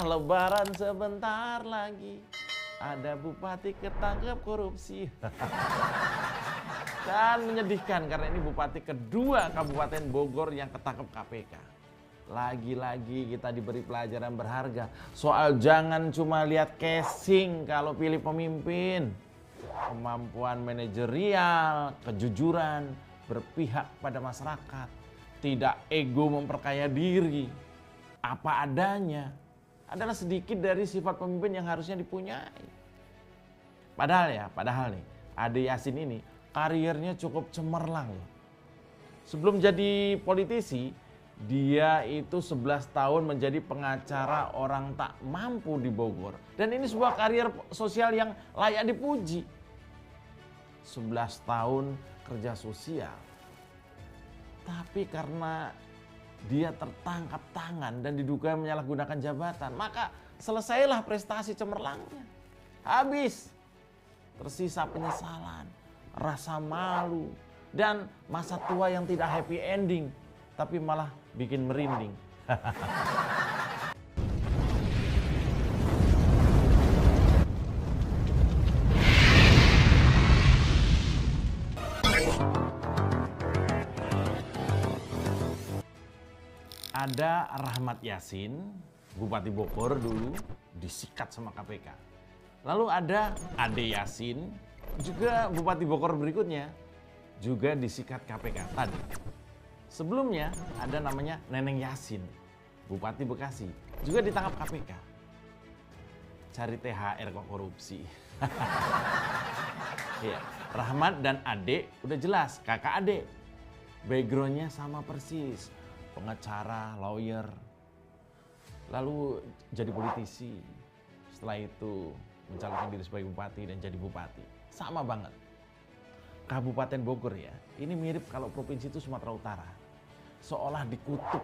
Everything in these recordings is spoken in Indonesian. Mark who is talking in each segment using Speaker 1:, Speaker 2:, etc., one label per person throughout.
Speaker 1: Lebaran sebentar lagi. Ada bupati ketangkep korupsi. Dan menyedihkan karena ini bupati kedua Kabupaten Bogor yang ketangkep KPK. Lagi-lagi kita diberi pelajaran berharga soal jangan cuma lihat casing kalau pilih pemimpin. Kemampuan manajerial, kejujuran, berpihak pada masyarakat, tidak ego memperkaya diri, apa adanya adalah sedikit dari sifat pemimpin yang harusnya dipunyai. Padahal nih, Ade Yasin ini karirnya cukup cemerlang loh. Sebelum jadi politisi, dia itu 11 tahun menjadi pengacara orang tak mampu di Bogor. Dan ini sebuah karir sosial yang layak dipuji. 11 tahun kerja sosial. Tapi karena dia tertangkap tangan dan diduga menyalahgunakan jabatan, maka selesailah prestasi cemerlangnya. Habis. Tersisa penyesalan, rasa malu, dan masa tua yang tidak happy ending, tapi malah bikin merinding. Ada Rahmat Yasin, Bupati Bogor dulu, disikat sama KPK. Lalu ada Ade Yasin, juga Bupati Bogor berikutnya, juga disikat KPK tadi. Sebelumnya ada namanya Neneng Yasin, Bupati Bekasi, juga ditangkap KPK. Cari THR kok korupsi. Ya, Rahmat dan Ade udah jelas, kakak adik. Backgroundnya sama persis, pengacara, lawyer, lalu jadi politisi. Setelah itu mencalonkan diri sebagai bupati dan jadi bupati. Sama banget. Kabupaten Bogor ya, ini mirip kalau provinsi itu Sumatera Utara. Seolah dikutuk.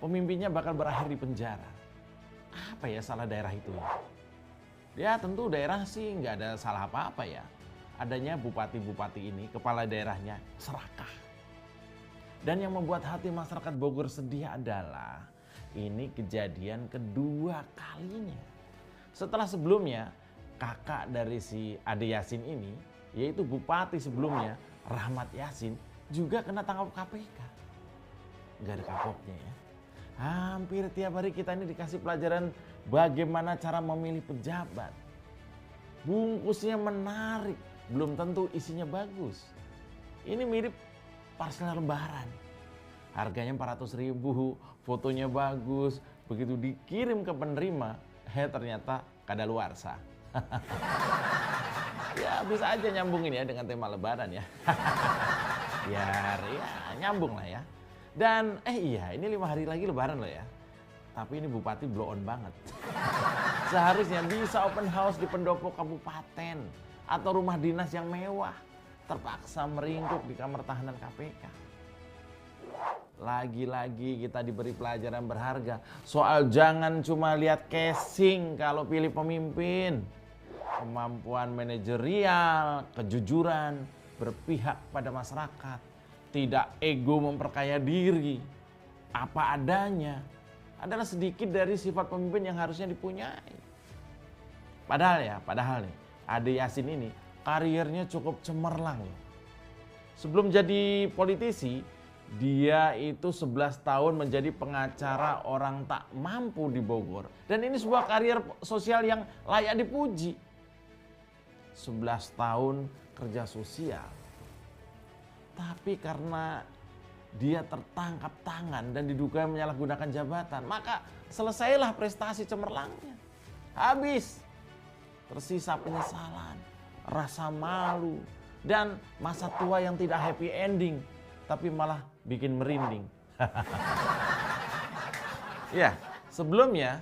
Speaker 1: Pemimpinnya bakal berakhir di penjara. Apa ya salah daerah itu ya? Ya tentu daerah sih nggak ada salah apa-apa ya. Adanya bupati-bupati ini, kepala daerahnya serakah. Dan yang membuat hati masyarakat Bogor sedih adalah ini kejadian kedua kalinya. Setelah sebelumnya kakak dari si Ade Yasin ini, yaitu bupati sebelumnya Rahmat Yasin, juga kena tangkap KPK. Gak ada kapoknya ya. Hampir tiap hari kita ini dikasih pelajaran bagaimana cara memilih pejabat. Bungkusnya menarik, belum tentu isinya bagus. Ini mirip parsel lebaran. Harganya 400.000, fotonya bagus, begitu dikirim ke penerima, ternyata kadaluarsa. Ya bisa aja nyambungin ya dengan tema lebaran ya. Biar ya nyambung lah ya. Dan iya ini 5 hari lagi lebaran loh ya. Tapi ini bupati blow on banget. Seharusnya bisa open house di pendopo kabupaten atau rumah dinas yang mewah. Terpaksa meringkuk di kamar tahanan KPK. Lagi-lagi kita diberi pelajaran berharga soal jangan cuma lihat casing kalau pilih pemimpin. Kemampuan manajerial, kejujuran, berpihak pada masyarakat, tidak ego memperkaya diri, apa adanya adalah sedikit dari sifat pemimpin yang harusnya dipunyai. Padahal nih, Ade Yasin ini karirnya cukup cemerlang loh. Sebelum jadi politisi, dia itu 11 tahun menjadi pengacara orang tak mampu di Bogor. Dan ini sebuah karir sosial yang layak dipuji. 11 tahun kerja sosial. Tapi karena dia tertangkap tangan dan diduga menyalahgunakan jabatan, maka selesailah prestasi cemerlangnya. Habis. Tersisa penyesalan, rasa malu, dan masa tua yang tidak happy ending, tapi malah bikin merinding. Ya, sebelumnya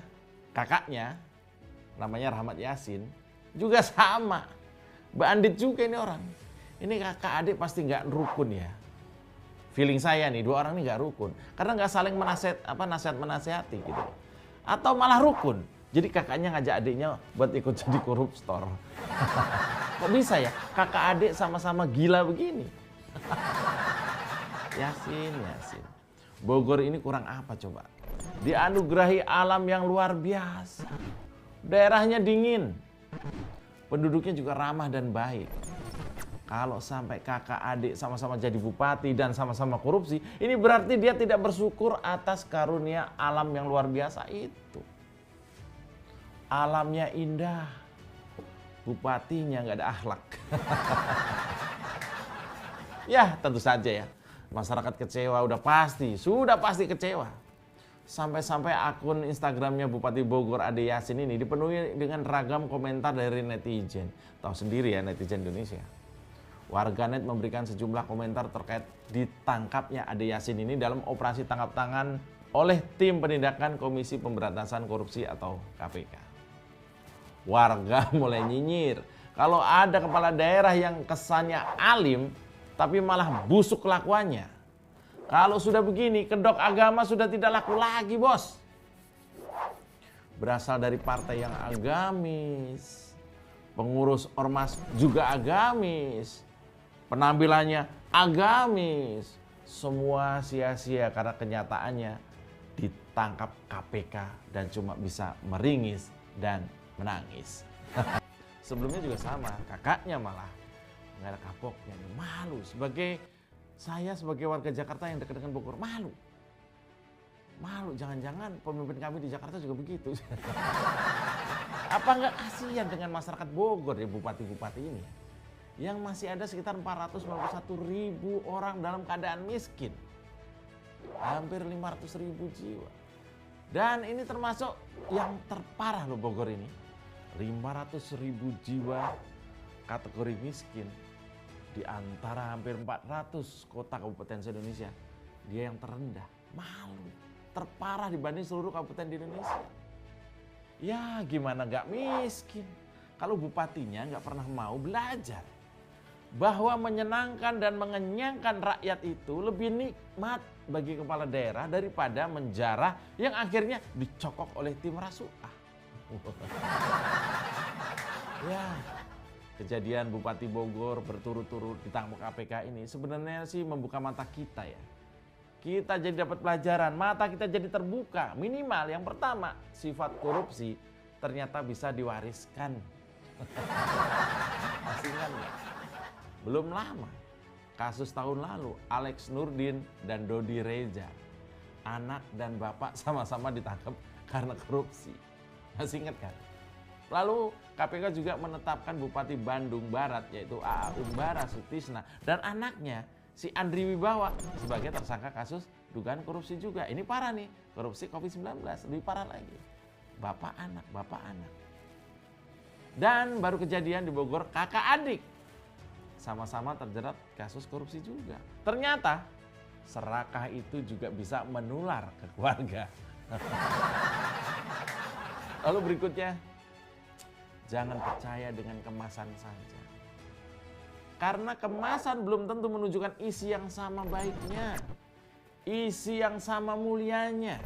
Speaker 1: kakaknya namanya Rahmat Yasin juga sama. Bandit juga ini orang. Ini kakak adik pasti nggak rukun ya. Feeling saya nih, dua orang ini nggak rukun. Karena nggak saling nasihat-menasehati gitu. Atau malah rukun. Jadi kakaknya ngajak adiknya buat ikut jadi koruptor. Kok bisa ya? Kakak adik sama-sama gila begini. Yasin. Bogor ini kurang apa coba? dianugerahi alam yang luar biasa. Daerahnya dingin, penduduknya juga ramah dan baik. Kalau sampai kakak adik sama-sama jadi bupati dan sama-sama korupsi, ini berarti dia tidak bersyukur atas karunia alam yang luar biasa itu. Alamnya indah, bupatinya nggak ada akhlak. Ya tentu saja ya, masyarakat kecewa sudah pasti kecewa. Sampai-sampai akun Instagramnya Bupati Bogor Ade Yasin ini dipenuhi dengan ragam komentar dari netizen. Tahu sendiri ya netizen Indonesia. Warganet memberikan sejumlah komentar terkait ditangkapnya Ade Yasin ini dalam operasi tangkap tangan oleh tim penindakan Komisi Pemberantasan Korupsi atau KPK. Warga mulai nyinyir kalau ada kepala daerah yang kesannya alim tapi malah busuk kelakuannya. Kalau sudah begini, kedok agama sudah tidak laku lagi, bos. Berasal dari partai yang agamis, pengurus ormas juga agamis, penampilannya agamis, semua sia-sia karena kenyataannya ditangkap KPK dan cuma bisa meringis dan menangis. Sebelumnya juga sama, kakaknya malah nggak ada kapoknya, malu. Saya sebagai warga Jakarta yang dekat dengan Bogor, malu. Jangan-jangan pemimpin kami di Jakarta juga begitu. Apa nggak kasihan dengan masyarakat Bogor ya bupati-bupati ini? Yang masih ada sekitar 491.000 orang dalam keadaan miskin. Hampir 500.000 jiwa. Dan ini termasuk yang terparah loh Bogor ini. 500.000 jiwa kategori miskin. Di antara hampir 400 kota kabupaten se-Indonesia. Dia yang terendah. Malu. Terparah dibanding seluruh kabupaten di Indonesia. Ya gimana gak miskin. Kalau bupatinya gak pernah mau belajar. Bahwa menyenangkan dan mengenyangkan rakyat itu lebih nikmat bagi kepala daerah daripada menjarah yang akhirnya dicokok oleh tim rasuah. Ya, kejadian Bupati Bogor berturut-turut ditangkap KPK ini sebenarnya sih membuka mata kita ya. Kita jadi dapat pelajaran, mata kita jadi terbuka. Minimal yang pertama, sifat korupsi ternyata bisa diwariskan. Masih ingat nggak? Belum lama, kasus tahun lalu Alex Nurdin dan Dodi Reza, anak dan bapak sama-sama ditangkap karena korupsi. Masih ingat kan? Lalu KPK juga menetapkan Bupati Bandung Barat yaitu A.A. Umbara Sutisna dan anaknya si Andri Wibawa sebagai tersangka kasus dugaan korupsi juga. Ini parah nih, korupsi COVID-19 lebih parah lagi. Bapak anak. Dan baru kejadian di Bogor kakak adik sama-sama terjerat kasus korupsi juga. Ternyata serakah itu juga bisa menular ke keluarga. Lalu berikutnya, jangan percaya dengan kemasan saja. Karena kemasan belum tentu menunjukkan isi yang sama baiknya, isi yang sama mulianya.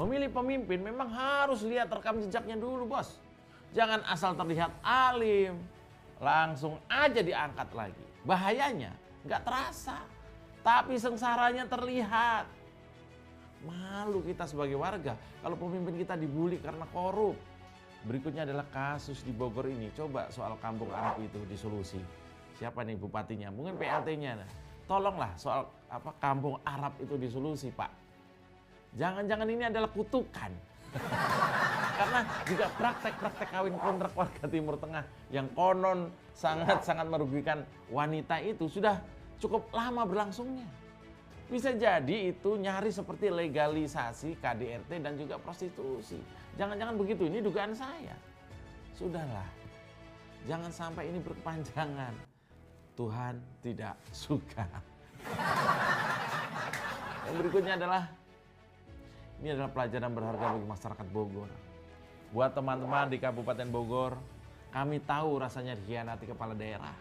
Speaker 1: Memilih pemimpin memang harus lihat rekam jejaknya dulu, bos. Jangan asal terlihat alim, langsung aja diangkat lagi. Bahayanya nggak terasa, tapi sengsaranya terlihat. Malu kita sebagai warga kalau pemimpin kita dibully karena korup. Berikutnya adalah kasus di Bogor ini. Coba soal kampung Arab itu disolusi. Siapa nih bupatinya? Mungkin PLT-nya. Nah, tolonglah soal kampung Arab itu disolusi, Pak. Jangan-jangan ini adalah kutukan. Karena juga praktek-praktek kawin kontrak warga Timur Tengah yang konon sangat-sangat merugikan wanita itu sudah cukup lama berlangsungnya. Bisa jadi itu nyaris seperti legalisasi KDRT dan juga prostitusi. Jangan-jangan begitu, ini dugaan saya. Sudahlah, jangan sampai ini berkepanjangan. Tuhan tidak suka. Yang berikutnya adalah, ini adalah pelajaran berharga bagi masyarakat Bogor. Buat teman-teman di Kabupaten Bogor, kami tahu rasanya dikhianati kepala daerah.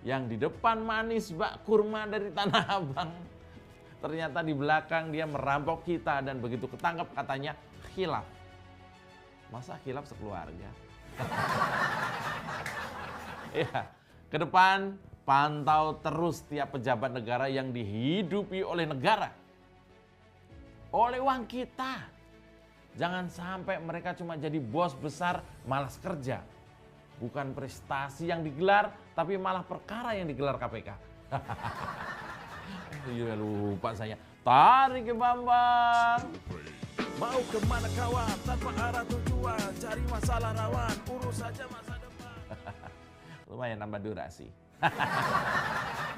Speaker 1: Yang di depan manis bak kurma dari Tanah Abang. Ternyata di belakang dia merampok kita dan begitu ketangkap katanya khilaf. Masa khilaf sekeluarga? Ya, ke depan pantau terus tiap pejabat negara yang dihidupi oleh negara. oleh uang kita. Jangan sampai mereka cuma jadi bos besar malas kerja. Bukan prestasi yang digelar, tapi malah perkara yang digelar KPK. Iya lupa saya. Tarik ke Bambang.
Speaker 2: Mau kemana kawan, tanpa arah tujuan, cari masalah rawan, urus saja masa depan.
Speaker 1: Lumayan nambah durasi.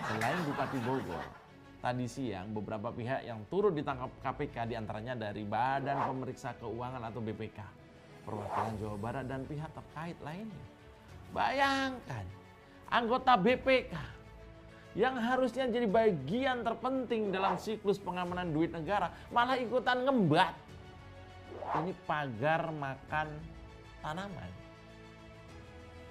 Speaker 1: Selain Bupati Bogor, tadi siang beberapa pihak yang turut ditangkap KPK diantaranya dari Badan Pemeriksa Keuangan atau BPK, perwakilan Jawa Barat dan pihak terkait lainnya. Bayangkan, anggota BPK yang harusnya jadi bagian terpenting dalam siklus pengamanan duit negara malah ikutan ngembat. Ini pagar makan tanaman.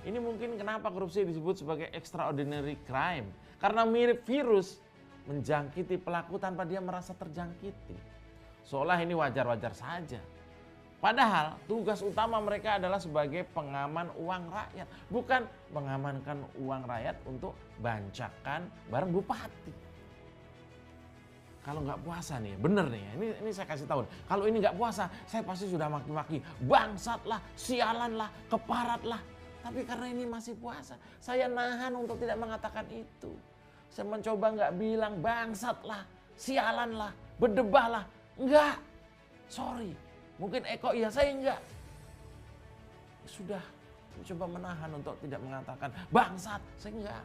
Speaker 1: Ini mungkin kenapa korupsi disebut sebagai extraordinary crime. Karena mirip virus menjangkiti pelaku tanpa dia merasa terjangkiti. Seolah ini wajar-wajar saja. Padahal tugas utama mereka adalah sebagai pengaman uang rakyat. Bukan mengamankan uang rakyat untuk bancakan bareng bupati. Kalau nggak puasa nih, bener nih, ini saya kasih tahu. Kalau ini nggak puasa, saya pasti sudah maki-maki. Bangsat lah, sialan lah, keparat lah. Tapi karena ini masih puasa, saya nahan untuk tidak mengatakan itu. Saya mencoba nggak bilang bangsat lah, sialan lah, berdebah lah. Enggak, sorry. Mungkin Eko iya, saya enggak. Sudah mencoba menahan untuk tidak mengatakan bangsat, saya enggak.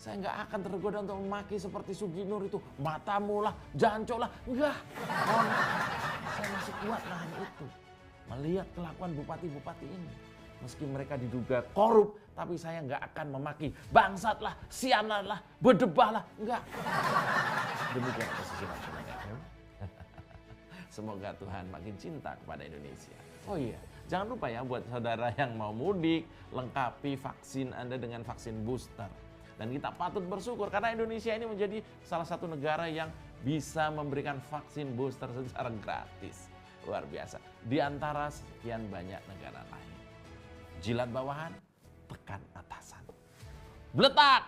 Speaker 1: Saya nggak akan tergoda untuk memaki seperti Sugi Nur itu. Matamu lah, jancok lah. Enggak. Saya masih kuat nahan itu. Melihat kelakuan bupati-bupati ini. Meski mereka diduga korup, tapi saya nggak akan memaki. Bangsat lah, sialan lah, berdebah lah. Enggak. Demikian posisi nasional. Semoga Tuhan makin cinta kepada Indonesia. Oh iya, jangan lupa ya buat saudara yang mau mudik, lengkapi vaksin Anda dengan vaksin booster. Dan kita patut bersyukur karena Indonesia ini menjadi salah satu negara yang bisa memberikan vaksin booster secara gratis. Luar biasa. Di antara sekian banyak negara lain. Jilat bawahan, tekan atasan. Bletak!